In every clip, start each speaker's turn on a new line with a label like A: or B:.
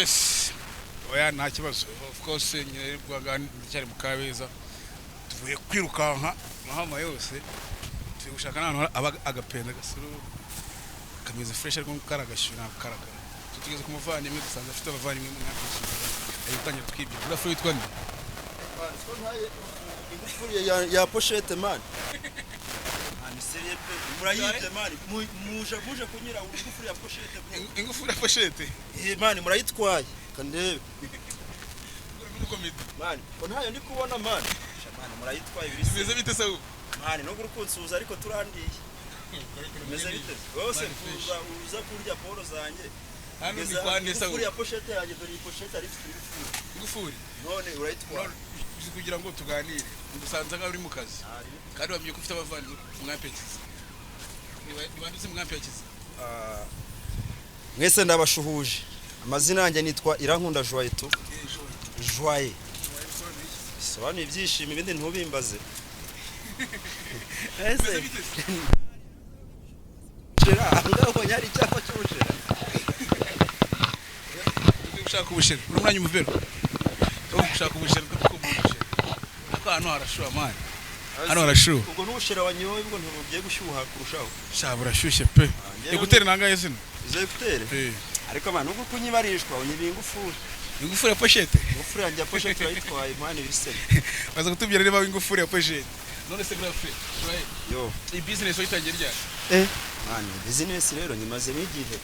A: Yes. Oya nta kibazo. Of course nyine rwanga cyari mu Kabeza. Tuvuye kwirukanka mahama yose. Tuvuye gushaka n'ahantu agapenda gasuru. Kameze fresh ariko karagashira karaga. Tugeze ku muvandimwe dusanze afite abavandimwe mu mwaka w'iki. Ayitangira twibye. Urafu witwa nde?
B: Ingufuri ya pochette man. Murayite mani muje kunyira ingufuri ya pochette.
A: Ingufuri ya pochette.
B: Mani murayitwaye kandebe. Mani ntayo ndi kubona mani. Mani murayitwaye birisi.
A: Bimeze bite se ubu?
B: Mani no gurukunsuza ariko turandiye. Bimeze bite? Wose uza kurya poro zanjye.
A: Hano ni kwande se ubu.
B: Ingufuri ya pochette yanjye dore pochette ari
A: ingufuri.
B: None urayitwaye.
A: Kugira ngo tuganire. Dusanze nka uri mu kazi. Kandi wamye ko ufite abavandimwe mwapekiza. Nibanduze mwapekiza.
B: Mwese ndabashuhuje. Amazina yanjye nitwa Irankunda Joyeto. Joye. Sobanura ibyishimo ibindi ntubimbaze. Ese. Shera, ngaho nyari cyapa cy'ubushera.
A: Ushaka ubushera. Uri mwanya umuvero. Ushaka ubushera kubushera. Hano harashura mani. Hano harashura.
B: Ubwo n'ubushera wanyoye ubwo nturugiye gushyuha kurushaho.
A: Shabura shushe pe. Ekutere nangaye sino.
B: Izo ekutere? Ariko abantu ubwo kunyibarishwa unyibiye ingufuri.
A: Ingufuri ya pochette.
B: Ingufuri yanjye ya pochette yitwaye mani bisebe.
A: Baza kutubwira niba ingufuri ya pochette. None se grafe.
B: Yo.
A: I business wayitangiye ryari?
B: Mani business rero nyimaze n'igihe.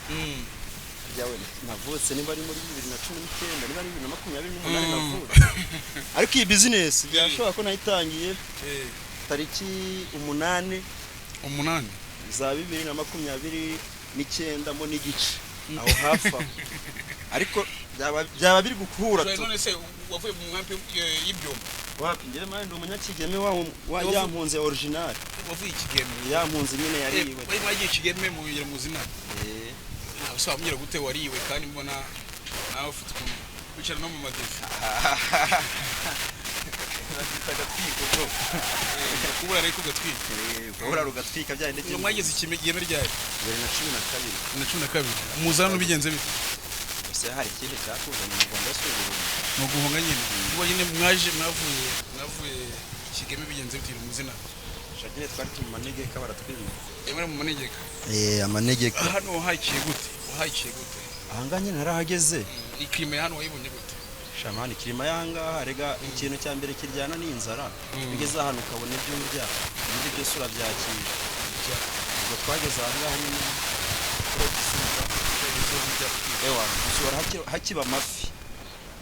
B: Yawe navutse niba ari muri 2019 niba ari 2028 navutse. Ariko iyi business byashobora ko nayitangiye tariki 8 za 2029 mo n'igice aho hafa. Ariko byaba biri gukura
A: tu. None se wavuye mu mwampi y'ibyo.
B: Wapi ngiye mandi umunyakigeme wa yampunze original.
A: Wavuye ikigeme.
B: Yampunze nyine yariwe.
A: Wari mwagiye ikigeme mu muzima. Usobanura gute wariwe kandi mbona nawe ufite kwicara no mu madefa.
B: Gatwiko bro.
A: Kubura ariko gatwiko.
B: Kubura rugatwika bya ndetse.
A: Mwageze ikigeme ryari?
B: 2012.
A: Umuzano bigenze bite?
B: Ese hari ikindi cyakuzanye mu Rwanda s'ubwo.
A: No guhonga nyine. Ubwo nyine mwavuye ikigeme bigenze bite mu zina?
B: Shagire twari mu manegeka baratwirira.
A: Emwe mu manegeka.
B: Amanegeka.
A: Hano hakiye gute?
B: Ahanganye narahageze.
A: Ikirima hano wayibonye gute?
B: Shamani kirima yanga rega ikintu cya mbere kiryana n'inzara. Bigeze hano ukabona ibyo urya. Ibindi byose urabyakira. Ubwo twageze ahangaha nyine. Ewa, musohora hakiba amafi.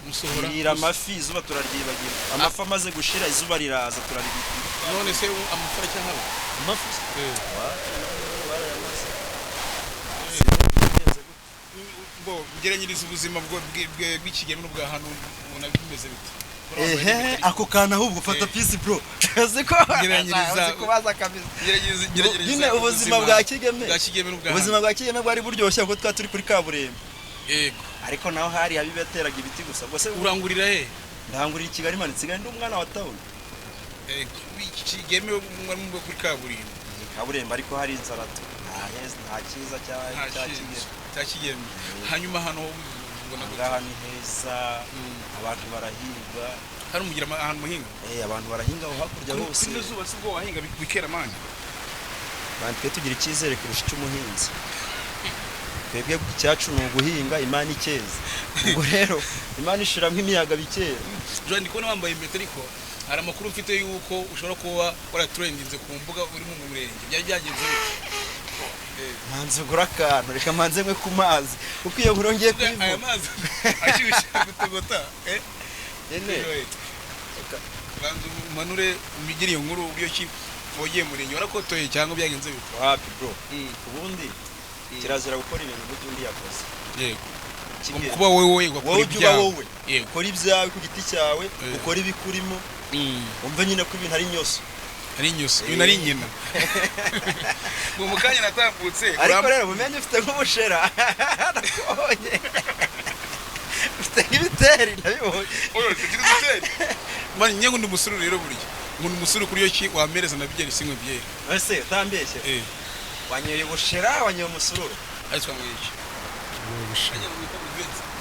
B: Musohora amafi izuba turaryibagira. Amafi amaze gushira izuba riraza turaribika.
A: None se amafara cyangwa
B: amafi?
A: Geranyiriza ubuzima bw'ikigeme n'ubwa hano unabimeze bite?
B: Ako kana ahubwo fata peace bro. Kaze ko
A: geranyiriza
B: kubaza kabisa.
A: Geranyiriza
B: ubuzima bwa kigeme.
A: N'ubwa
B: ubuzima bwa kigeme bwari buryoshye kuko twa turi kuri kaburembe.
A: Yego.
B: Ariko naho hari abibeteraga ibiti gusa. Gose
A: urangurira he?
B: Ndangurira Kigali mani nsigaye ndi umwana wa town.
A: Ikigeme umwe mu kuri kaburembe.
B: Kaburembe ariko hari inzara tu. Nta cyiza cya kigeme.
A: Hanyuma hano
B: ubona ngaha ni heza abantu barahinga.
A: Hari umugira ahantu muhinga?
B: Abantu barahinga aho hakurya hose.
A: Kuri zuba sibwo wahinga bikera mani.
B: Twe tugira icyizere kurusha cy'umuhinzi. Twebwe icyacu ni uguhinga Imana ikeza. Ubwo rero Imana ishiramo imiyaga bikera.
A: Jean ndiko wambaye impeta ariko hari amakuru mfite yuko ushobora kuba waratrendinze ku mbuga uri mu murenge. Byari byagenze
B: manze gura akantu reka manze mwe ku mazi kuko iyo nkurongeye kubivuga
A: aya mazi ashyushye gutogota banze manure umigiriye nkuru ubyo ki fogiye murenge warakotoye cyangwa byagenze bite?
B: Wapi bro ubundi kirazira gukora ibintu by'undi yakoze.
A: Yego kuba wowe
B: ugakora ibyawe ukora ibyawe ku giti cyawe ukora ibikurimo umva nyine ko ibintu ari nyoso ibintu ari nyina mu mukanya natambutse ariko rero mumenye ufite nk'umushera nakubonye ufite nk'ibiteri nabibonye
A: tugira ibiteri mani nyengo ndi umusuru rero burya umuntu umusuru kuri yo ki wamereza na byeri sinkwe byeri
B: ese utambeshye wanyoye ubushera wanyoye umusururu
A: ariko mwiki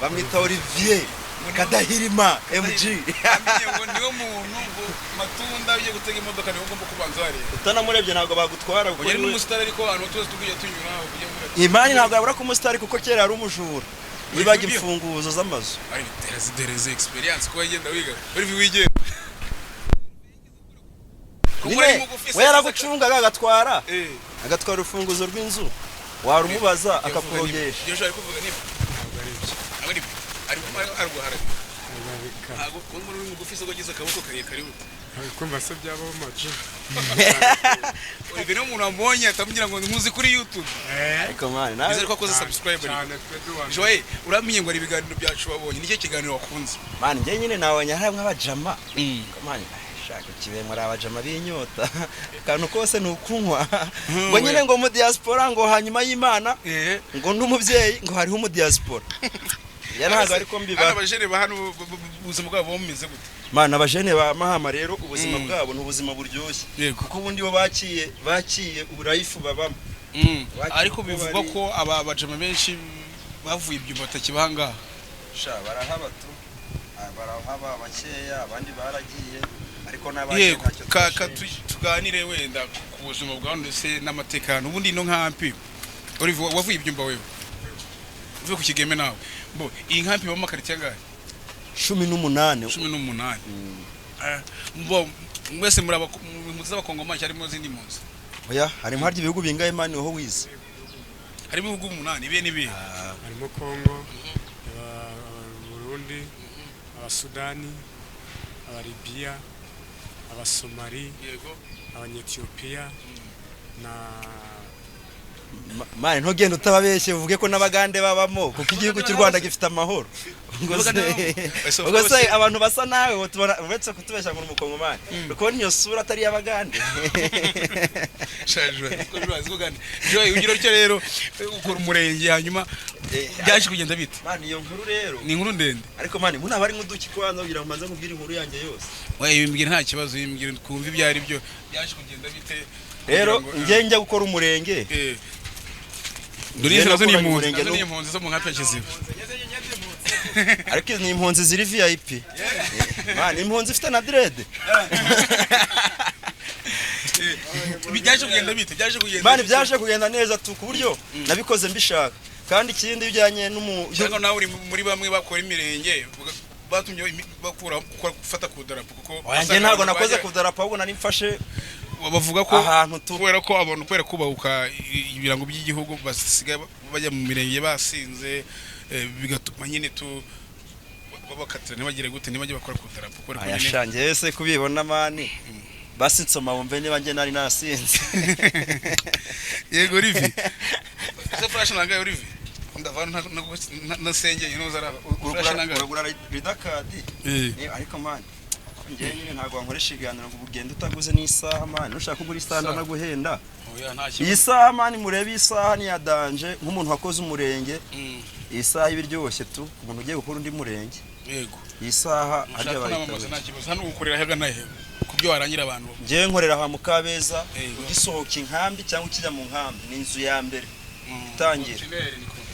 B: bamwita Olivier Kadahirima MG
A: ngo niyo muntu ngo matunda ugiye gutega imodoka niho ugomba kubanza wareba
B: utanamurebye ntabwo bagutwara
A: kuko yari n'umusitari ariko abantu tuzi tugiye tunyura kugiye muri
B: Imani ntabwo yabura ku musitari kuko kera ari umujura nibaga imfunguzo z'amazu
A: ari dereze experience ko yagenda wiga buri wigenda
B: we yaragucungaga agatwara urufunguzo rw'inzu warumubaza akakurogesha
A: iyo ushaka kuvuga niba ntabwo ari guhara ntabwo muri mugufi so gogeza akaboko karekare buto
C: ariko mbase byabaho macu
A: Olivier umuntu ambonye atamugira ngo muzi kuri YouTube
B: ariko mani nawe
A: bizere ko akoze subscribe Joye uramenye ngo ari ibiganiro byacu wabonye nicyo kiganiro wakunze
B: mani njye nyine nabonye haramwe abajama mani shaka kibe muri abajama b'inyota kantu kose nukunywa ngo nyine ngo mu diaspora ngo hanyuma y'Imana ngo n'umubyeyi ngo hariho mu diaspora ntabwo ariko mbiba
A: abajene ba hano ubuzima bwabo bumeze gute
B: mana abajene ba Mahama rero ubuzima bwabo n'ubuzima buryoshye kuko ubundi bo bakiye uburayifu babamo
A: ariko bivugwa ko aba bajama benshi bavuye ibyo batakibanga
B: sha barahaba tu barahaba bakeya abandi baragiye ariko n'abandi
A: ntacyo tuganire wenda ku buzima bwawe ndetse n'amatekano ubundi no nkampi Olivier wavuye ibyumba wewe uvuye ku Kigeme nawe bo iyi nkampi bamo karite ngahe
B: 18
A: bo mwese muri impunzi z'abakongomani cyarimo zindi impunzi
B: oya harimo harya ibihugu bingahe mani ho wize
A: harimo ibihugu 8 ibe nibe
C: harimo Kongo Burundi Abasudani Abalibia Abasomali
A: yego
C: Abanyetiyopiya na
B: mani ntugende utababeshye uvuge ko n'abagande babamo kuko igihugu cy'u Rwanda gifite amahoro ubwo se abantu basa nawe uretse kutubeshya ngo umukongomani uko niyo sura atari y'abagande
A: Joye ugira cyo rero ukora umurenge hanyuma byaje kugenda bite
B: mani iyo nkuru rero
A: ni inkuru ndende
B: ariko mani muna bari nk'uduki kwanza kugira ngo manze nkubwire inkuru yanjye yose
A: waye bimbwira nta kibazo bimbwira kumva ibyo ari byo byaje kugenda bite
B: rero njye gukora umurenge
A: Dore nazo ni impunzi zo mu nkampi ya Kiziba
B: ariko ni impunzi ziri VIP mani impunzi ifite na dread
A: byaje kugenda bite
B: mani byaje kugenda neza tu ku buryo nabikoze mbishaka kandi ikindi bijyanye
A: cyangwa nawe uri muri bamwe bakora imirenge batumye bakura gufata ku darapo kuko
B: wanjye ntago nakoze ku darapo ahubwo nari mfashe
A: bavuga ko kubera ko abantu kubera kubahuka ibirango by'igihugu basigaye bajya mu mirenge basinze bigatuma nyine babakatira ntibagire gute ntibajye bakora ku darapo kuko
B: ayashangiye ese kubibona mani basi nsoma wumve niba njye nari nasinze
A: yego Olivier ese flash nangaye Olivier ndavana nasengeye inoza araba flash nangaye
B: uragura ridakadi ariko mani njye nyine ntabwo wankoresha iganiro ngo ugende utaguze n'isaha mani ushaka kugura isaha no guhenda iyi saha mani murebe isaha ni ya danje nk'umuntu wakoze umurenge iyi saha ibiryoshye tu umuntu ugiye gukora undi murenge
A: yego
B: iyi saha ajya
A: bayita nta kibazo hano ukorera haga nahe kubyo warangira abantu
B: njye nkorera ha mu Kabeza ugisohoka inkambi cyangwa ukijya mu nkambi ni inzu ya mbere itangira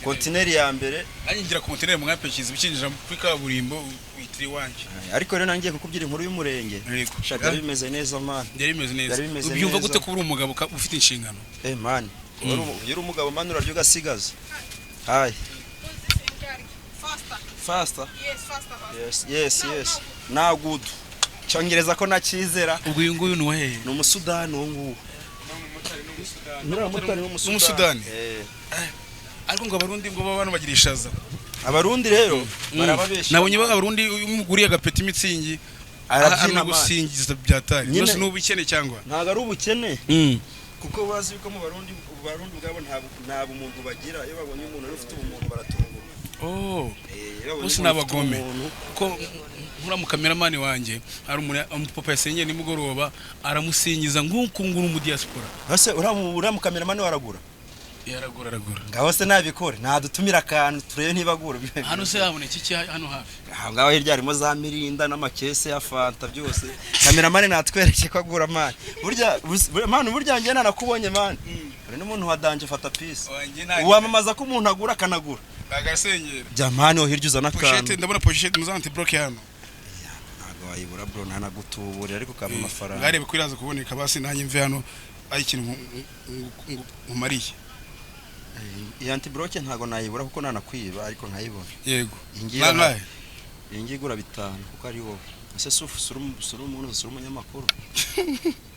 B: kontineri ya mbere
A: anyigira ku kontineri mu nkambi Kiziba bikinjira kuri kaburimbo witiri wanje
B: ariko rero nangiye kukubwira inkuru y'umurenge shaka bimeze neza man
A: yari bimeze neza ubyumva gute kubura umugabo ufite inshingano
B: man yuri umugabo man uraryo gasigaza hi faster yes now good cyongereza ko nakizera
A: ubwo uyu nguyu ni wahe
B: ni umusudani wo nguwo
A: n'umusudani ariko ngo abarundi ngo baba bagirishaza
B: abarundi rero barababeshya
A: nabonye abarundi umuguriye agapeti imitsingi arabyina gusingiza byatari byose n'ubukene cyangwa
B: ntago ari ubukene kuko bazi yuko mu barundi ubwabo ntabwo umuntu bagira iyo babonye umuntu ufite umuntu baratungura
A: bose nabagome ko nkura mu kameramani wanjye ari umupapa yasenye nimugoroba aramusingiza nk'uko ngura mu diaspora
B: hase ura mu kameramani waragura
A: yaragura
B: ngaho se nabikore nadutumira akantu turebe ntibagura
A: hano se haboneka iki hano hafi
B: ngaho hirya harimo za mirinda n'amakese ya fanta byose kameramani natwereke ko agura mani burya njye nanakubonye mani uri n'umuntu wa danje fata piece uwamamaza ko umuntu agura akanagura
A: agasengera
B: jamani ho hirya uzana akantu
A: pochette ndabona pochette muzanti bloke hano
B: ntago wayibura bro ntanagutuburira ariko kama amafaranga
A: ngarebe kwiraza kuboneka basi nanjye mve hano ari ikintu nkumariye
B: iyi anti bloke ntago nayibura kuko nanakwiba ariko nkayibona
A: yego
B: iyi igura 5 kuko ari wowe ese suru umuntu suru umunyamakuru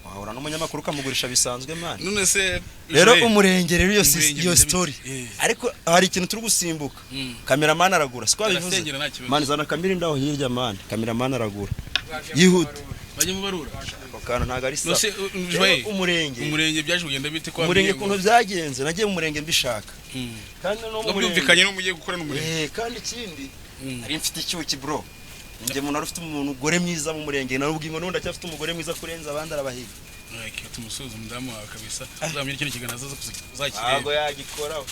B: wahora n'umunyamakuru kamugurisha bisanzwe man
A: none se
B: rero umurenge rero iyo story ariko hari ikintu turi gusimbuka cameraman aragura siko bivuze man zana kamera ndaho hirya man cameraman aragura yihuta
A: bajye mu barura
B: bakana ntago ari sa umurenge
A: byaje kugenda bite kwa
B: umurenge kuntu byagenze nagiye mu murenge mbishaka kandi no mu
A: byumvikanye no mugiye gukora n'umurenge
B: kandi ikindi ari mfite icyuki bro nje umuntu arufite umugore mwiza mu murenge narubwingo n'undi acyafite umugore mwiza kurenza abandi arabahiga
A: tumusuza umudamu wawe kabisa uzamenya ikintu kiganaza uzakirebe
B: ntabwo yagikoraho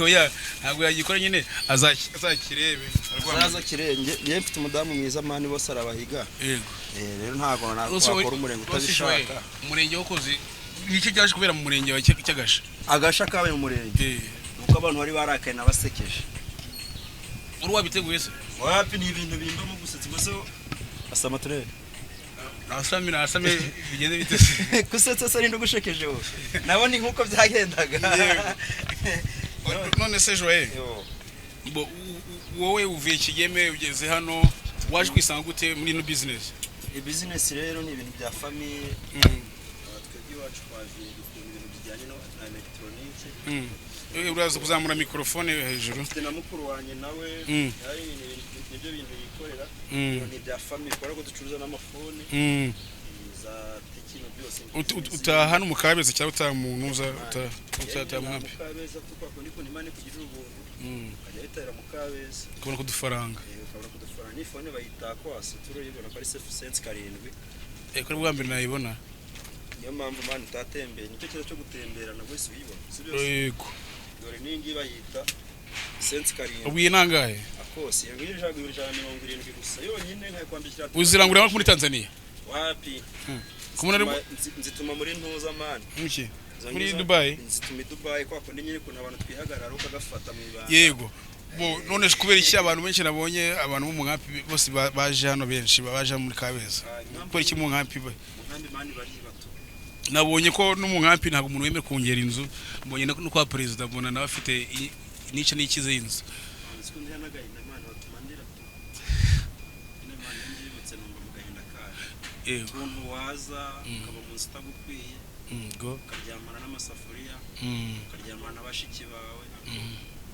A: oya ntabwo yagikora nyine azakirebe
B: araza kirenge ye mfite umudamu mwiza mani bose arabahiga
A: yego
B: rero ntabwo nakora umurenge utabishaka
A: umurenge wokoze iki cyaje kubera mu murenge wa Cyagasha
B: kabaye mu murenge nuko abantu bari barakaye nabasekeje
A: uri wabiteguye se
B: wapi ni ibintu bindamo gusetsa gusa asama turere
A: asame bigende bitese
B: gusetsa sari ndo gushekeje wowe nabone nkuko byagendaga
A: none se Joel wowe uvuye Kigeme ugeze hano waje kwisanga gute muri no business
B: business rero ni ibintu bya famille twebwe wacu kwaje ibintu bijyanye no electronique
A: uraza kuzamura mikrofone hejuru
B: mfite na mukuru wanye nawe ari ibyo bintu yikorera ni bya family kora ko ducuruza n'amafone za tekino byose
A: utaha no mukabeza cyangwa utamunuza utatamwambi
B: mukabeza kuko niko nimane kugira ubuntu ajya yitera mukabeza
A: kubona kudufaranga
B: ukabona kudufaranga ni fone bayita ko asituro yibona ko ari sense 7
A: kuri bwa mbere nayibona
B: niyo mpamvu mani utatembeye nicyo kiza cyo gutemberana wese uyibona sibyo
A: yego
B: dore ningi bayita sense 7
A: ubuye nangahe
B: akose yangije jago 170 gusa yonyine nkaye kwambikira
A: uzirangurira muri Tanzania
B: wapi
A: kumuna ari
B: nzituma muri ntuza mani
A: muki muri Dubai
B: nzituma Dubai kwa kundi nyine kuna abantu twihagarara ukagafata mu ibanga
A: yego none kubera iki abantu benshi nabonye abantu mu nkampi bose baje hano benshi baje muri Kabeza ko iki mu nkampi
B: mani bari bato
A: nabonye ko no mu nkampi ntabwo umuntu wemera kongera inzu mbonye no kwa president mbona nawe afite nice n'ikize inzu
B: umuntu waza ukaba munsi utagukwiye ukaryamana n'amasafuriya ukaryamana n'abashiki bawe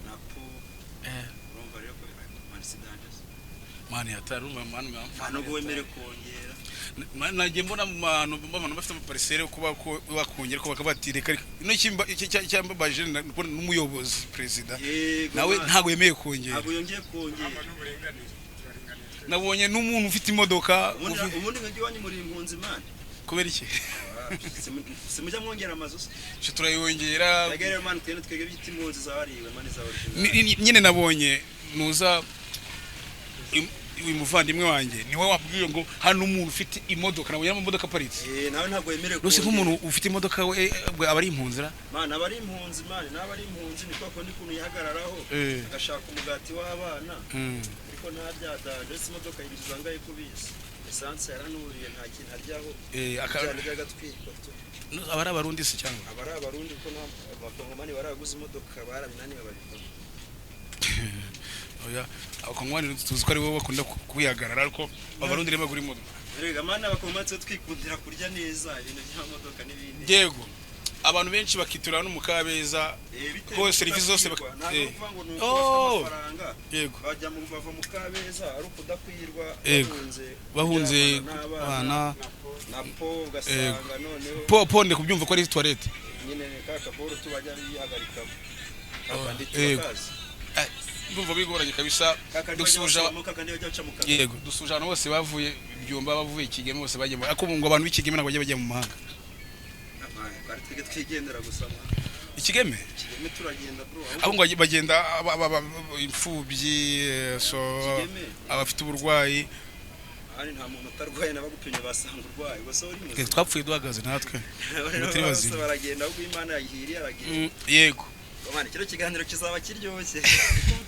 B: na po urumva rero ko mani
A: yatarumva mani
B: ntabwo wemere kongera
A: nagiye mbona abantu bafite amaparisere kuba bakongera ko bakabatireka ino cyambabaje n'umuyobozi president nawe ntabwo yemeye kongera
B: ntabwo yongeye kongera
A: nabonye n'umuntu ufite imodoka
B: ubundi ngiye wanyu muri impunzi man
A: kubera iki
B: simujya mwongera amazu
A: cyo turayongera
B: bagere man twege byita impunzi zawariwe man
A: nyine nabonye nuza uyu muvandimwe wanjye niwe wabwiye ngo hano umuntu ufite imodoka nabonye amamodoka aparitse
B: nawe ntabwo yemerewe
A: rose nk'umuntu ufite imodoka we aba ari impunzi ra
B: man aba ari impunzi man naba ari impunzi niko ko ndi kuntu yihagararaho agashaka umugati w'abana ariko nta byadaje imodoka yinjiza ngaye kubisa essence yaranuriye nta kintu aryaho akana by'agatwiko
A: abari abarundi se cyangwa
B: abari abarundi ko abakongomani baraguze imodoka baraminani babikora
A: oya abakongomani tuzi ko ari wowe bakunda kuyihagarara ariko abarundi reba guri imodoka
B: rega mana abakongomani twikundira kurya neza ibintu by'imodoka n'ibindi
A: yego abantu benshi bakitura no mukabeza ko serivisi zose
B: yego bajya mu bava mu kabeza ari ukudakwirwa
A: bahunze bana
B: na po gasanga noneho
A: po nde kubyumva ko ari toilette
B: nyine kaka boro tubajya yihagarika
A: ndumva bigoranye kabisa yego dusuje abantu bose bavuye byumba bavuye Kigeme bose bagiye ako ngo abantu b'Ikigeme nabo bajye mu mahanga
B: bari twigendera gusama
A: Ikigeme
B: turagenda bro
A: abo ngo bagenda imfubyi so abafite uburwayi
B: kandi nta muntu utarwaye n'abagupimye basanga urwaye gusa uri muzima
A: twapfuye duhagaze natwe turi bazima
B: baragenda ahubwo Imana yahiriye aragiye
A: yego
B: Mwana kiro kiganiro kizaba kiryoshye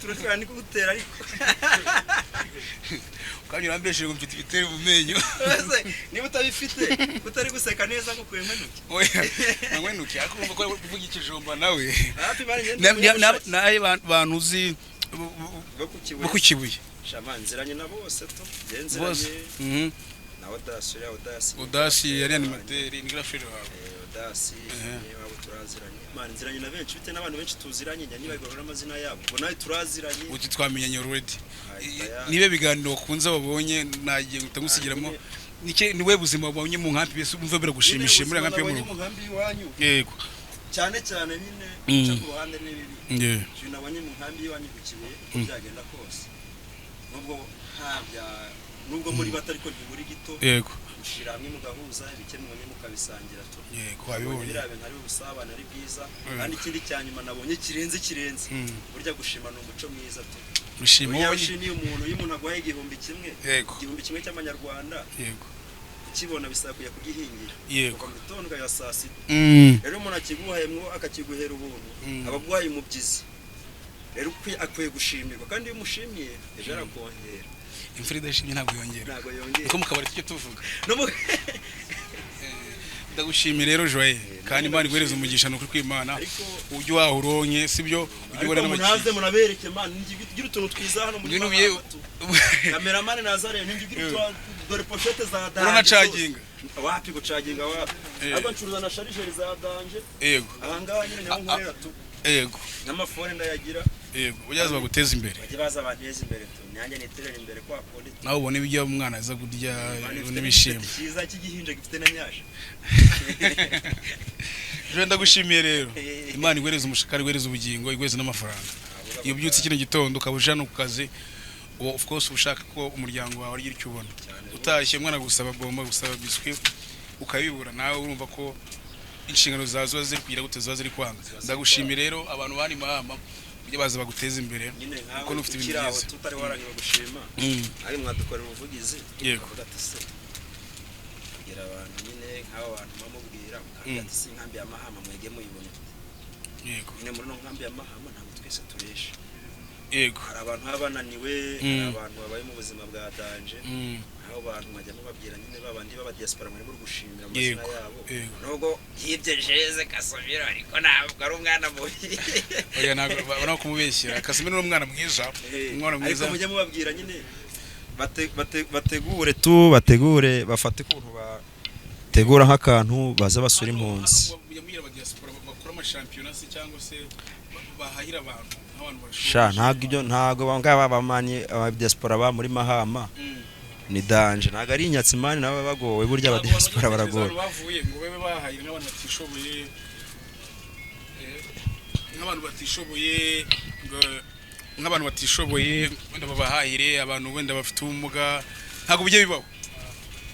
B: turashobora ni kugutera ariko
A: kandi urambeshe ngo mfite ibitere mu menyo
B: niba utabifite utari guseka neza nko kwemenuke
A: oya nkwenuke akumva ko kuvuga ikijumba nawe
B: hafi bari
A: naye bantu uzi bukukibuye
B: shamanziranye na bose to genzeranye na Odasi
A: yari animateur ni grafere wawe
B: Odasi wabo turaziranye Imana nziranye na benshi bite n'abantu benshi tuziranye nyanya bagorora amazina yabo ngo nawe turaziranye
A: uti twamenyanye already nibe biganiro wakunze babonye nagiye gutangusigiramo niwe buzima wabonye mu nkambi bese umva biragushimishije muri nkambi yo mu
B: nkambi iwanyu
A: yego
B: cyane nyine cyo ku ruhande n'ibibi je nabonye mu nkambi iwanyu gukibuye byagenda kose nubwo muri batari ko ntiburi gito
A: yego
B: ushira hamwe mugahuza ibikenewe mukabisangira to
A: yego wabibonye
B: birabe ntari ubusabana ari bwiza kandi ikindi cyanyuma nabonye kirenze burya gushima no umuco mwiza to
A: gushima
B: wowe umuntu agwaye igihumbi kimwe cy'amanyarwanda
A: yego
B: ukibona bisaba kuya kugihingira
A: yego
B: mu gitondo ya saa sita rero umuntu akiguhayemwo akakiguhera ubuntu abagwaye umubyizi rero akwiye gushimirwa kandi iyo umushimiye ejo arakongera
A: imfura idashimye ntabwo yongera uko mu kabari tujye tuvuga ndagushimira rero Joye kandi Imana iguhereza umugisha no kw'Imana ujye wahuronye sibyo ujye ubona n'amakipe
B: munaze munabereke Imana ngigira utuntu twiza hano muri cameraman Nazare ngigira dore pochette za danje
A: urona caginga
B: wapi gucaginga wapi aba ncuruza na charger za danje
A: yego
B: ahangaha nyine nyamunkorera tu
A: yego
B: n'amafone ndayagira
A: yego ujaza baguteza imbere
B: baza bateza imbere tu nyange niterera imbere kwa poli
A: nawe ubone ibyo umwana aza kurya n'ibishimwe
B: cyiza cy'igihinje gifite na nyasha
A: je ndagushimiye rero Imana iguhereza umushakari iguhereza ubugingo iguhereza n'amafaranga iyo byutse kino gitondo ukabuja no ku kazi of course ushaka ko umuryango wawe ari icyo ubona utashye mwana gusaba bomba gusaba biswi ukabibura nawe urumva ko inshingano zazo ziri kugira guteza ziri kwanga ndagushimira rero abantu bari mahama byo baza baguteza imbere
B: kuko nufite ibintu byiza tutari waranye gushima ari mwadukorera ubuvugizi
A: yego
B: kugira abantu nyine nk'abo bantu bamubwira kandi si nkambi ya mahama mwege muyibone
A: yego
B: nyine muri no nkambi ya mahama ntabwo twese turesha
A: yego
B: hari abantu abananiwe hari abantu babaye mu buzima bwa danje aho abantu majya mubabwira nyine babandi baba diaspora muri gushimira amazina yabo nubwo yibye jeze Kasomiro ariko ntabwo ari umwana mubi
A: oya ntabwo bana kumubeshyira Kasomiro ni umwana mwiza umwana mwiza
B: ariko mujya mubabwira nyine bategure bafate ukuntu bategura nk'akantu baza basura impunzi
A: bakora amashampiyona se cyangwa se bahahira abantu
B: ntago bangaba bamanye diaspora ba muri mahama ni danje ntago ari inyatsimani nabo bagowe burya aba diaspora baragora
A: bavuye ngo bebe bahahira nk'abantu batishoboye nk'abantu batishoboye wenda babahahire abantu wenda bafite ubumuga ntago bijye bibaho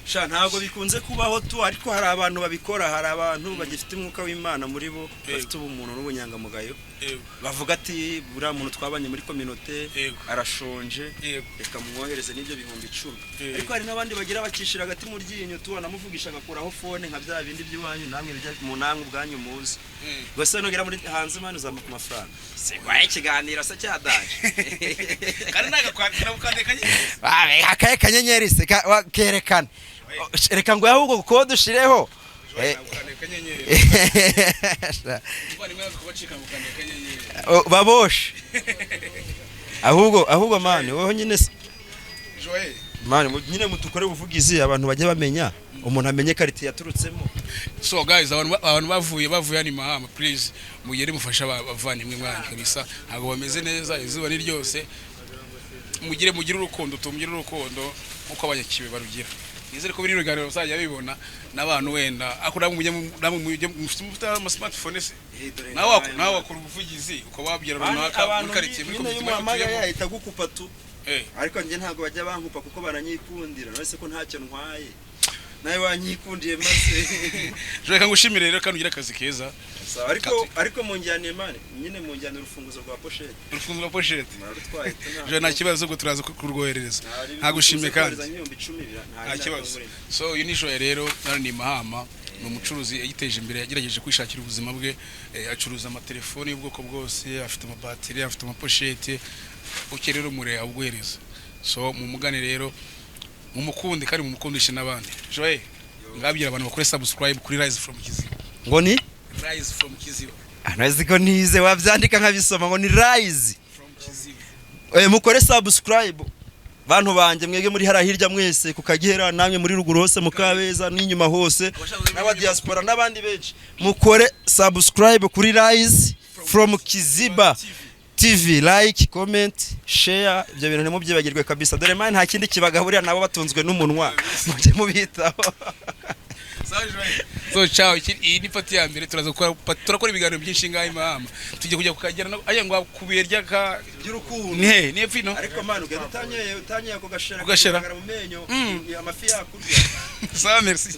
B: ntago bikunze kubaho tu ariko hari abantu babikora hari abantu bagifite umwuka w'Imana muri bo bafite ubumuntu n'ubunyangamugayo bavuga ati buriya muntu twabanye muri communauté arashonje reka mwohereze n'ibyo bihumbi 10 ariko hari n'abandi bagira bakishira hagati mu ryinyo tu anamuvugisha agakuraho phone nka bya bindi by'iwanyu namwe bijya mu namwe ubwanyu muzi gusa nogera muri hanze Imana uzama ku mafaranga segwaye ikiganiro se cyadaje
A: kandi nagakwandika ukandekanye
B: akaye kanyenyeri se kerekana reka ngo ahubwo ko dushireho baboshe ahubwo mani wowe nyine mani nyine mutukore ubuvugizi abantu bajye bamenya umuntu amenye karite yaturutsemo
A: so guys abantu bavuye yani mahama please mugere mufasha abavandimwe mwanyu kabisa ntago bameze neza izuba ni ryose mugire urukundo tumugire urukundo uko abanyakibe barugira nizere ko biri ruganiro bazajya bibona n'abantu wenda akora mufite ama smartphone se nawe wakora ubuvugizi uko babwira runaka muri karitsiye muri
B: komite yahita gukupa tu ariko nje ntago bajya bankupa kuko baranyikundira nose ko ntacyo ntwaye nawe wanyikundiye maze
A: Joye kangushimire rero kandi ugira akazi keza.
B: Ariko mu njyane mane nyine mu njyane urufunguzo rwa pochette.
A: Urufunguzo rwa pochette. Joye nta kibazo ubwo turaza kurwoherereza. Ntagushimye kandi. Nta kibazo. So uyu ni Joye rero ni Mahama. Ni umucuruzi yagiteje imbere yagerageje kwishakira ubuzima bwe acuruza amatelefoni y'ubwoko bwose afite amabateri afite amapochette uke rero mure abugwereza so mu mugane rero mu mukundi kandi mu mukundishe nabandi Joye ngabira abantu bakore subscribe kuri Rise from Kiziba
B: ngo ni
A: Rise from Kiziba
B: anazi ko nize wavyandika nkabisoma ngo ni Rise from Kiziba mukore subscribe bantu banje mwege muri hara hirya mwese kukagihera namwe muri ruguru hose mukabeza n'inyuma hose n'aba diaspora n'abandi benshi mukore subscribe kuri Rise from Kiziba TV like comment share ibyo bintu ntimubyibagirwe kabisa dore man nta kindi kibagahurira nabo batunzwe n'umunwa mujye mubitaho
A: so ciao iyi ni pati ya mbere turakora ibiganiro byinshi ngaho Mahama tujye kujya kukagera aya ngo kubiye rya ka
B: by'urukundo
A: ni epfino
B: ariko man ugenda utanye ko gashera mu menyo amafi yakurya
A: ça merci